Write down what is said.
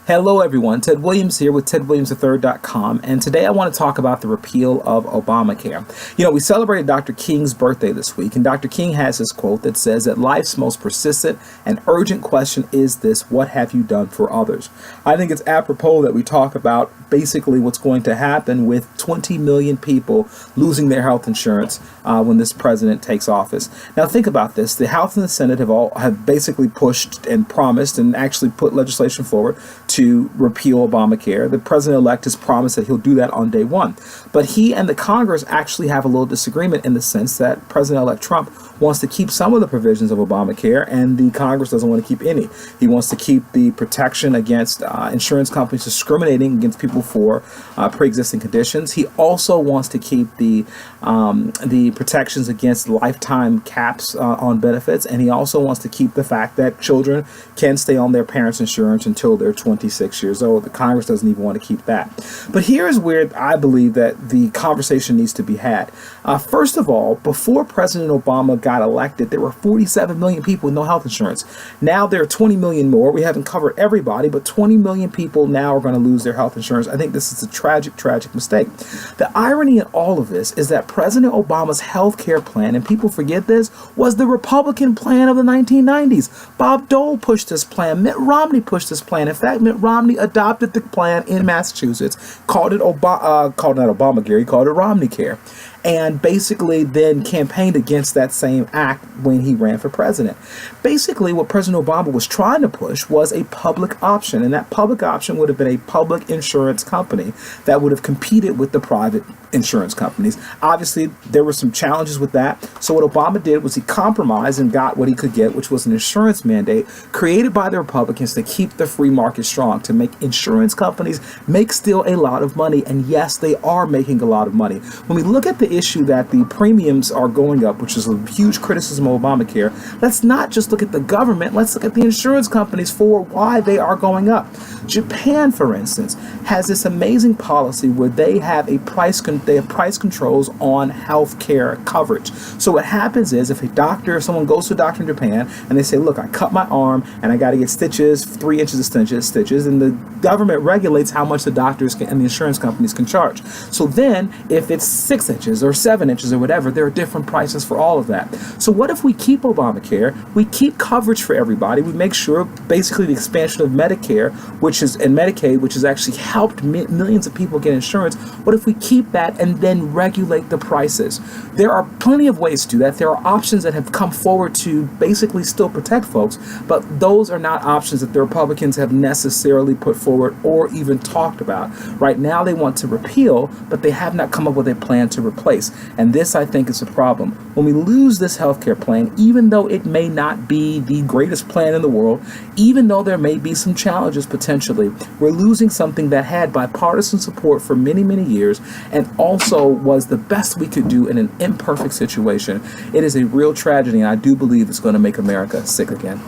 Hello everyone, Ted Williams here with TedWilliams3rd.com, and today I want to talk about the repeal of Obamacare. We celebrated Dr. King's birthday this week, and Dr. King has this quote that says that life's most persistent and urgent question is this: what have you done for others? I think it's apropos that we talk about basically what's going to happen with 20 million people losing their health insurance when this president takes office. Now think about this. The House and the Senate have basically pushed and promised and actually put legislation forward to repeal Obamacare. The president-elect has promised that he'll do that on day one. But he and the Congress actually have a little disagreement in the sense that President-elect Trump wants to keep some of the provisions of Obamacare, and the Congress doesn't want to keep any. He wants to keep the protection against insurance companies discriminating against people for pre-existing conditions. He also wants to keep the protections against lifetime caps on benefits, and he also wants to keep the fact that children can stay on their parents' insurance until they're 26 years old. The Congress doesn't even want to keep that. But here's where I believe that the conversation needs to be had. First of all, before President Obama got elected, there were 47 million people with no health insurance. Now there are 20 million more. We haven't covered everybody, but 20 million people now are going to lose their health insurance. I think this is a tragic, tragic mistake. The irony in all of this is that President Obama's health care plan, and people forget this, was the Republican plan of the 1990s. Bob Dole pushed this plan. Mitt Romney pushed this plan. In fact, Mitt Romney adopted the plan in Massachusetts, called it not Obamacare, he called it Romneycare, and basically then campaigned against that same act when he ran for president. Basically, what President Obama was trying to push was a public option, and that public option would have been a public insurance company that would have competed with the private insurance companies. Obviously, there were some challenges with that. So what Obama did was he compromised and got what he could get, which was an insurance mandate created by the Republicans to keep the free market strong, to make insurance companies make still a lot of money. And yes, they are making a lot of money. When we look at the issue that the premiums are going up, which is a huge criticism of Obamacare, let's not just look at the government, let's look at the insurance companies for why they are going up. Japan, for instance, has this amazing policy where they have price controls on health care coverage. So what happens is if someone goes to a doctor in Japan and they say, look, I cut my arm and I got to get stitches, 3 inches of stitches, and the government regulates how much the doctors and the insurance companies can charge. So then if it's 6 inches or 7 inches or whatever, there are different prices for all of that. So what if we keep Obamacare, we keep coverage for everybody, we make sure basically the expansion of Medicare, and Medicaid, which has actually helped millions of people get insurance, what if we keep that and then regulate the prices? There are plenty of ways to do that. There are options that have come forward to basically still protect folks, but those are not options that the Republicans have necessarily put forward or even talked about. Right now they want to repeal, but they have not come up with a plan to replace. And this, I think, is a problem. When we lose this healthcare plan, even though it may not be the greatest plan in the world, even though there may be some challenges potentially, we're losing something that had bipartisan support for many, many years and also was the best we could do in an imperfect situation. It is a real tragedy, and I do believe it's going to make America sick again.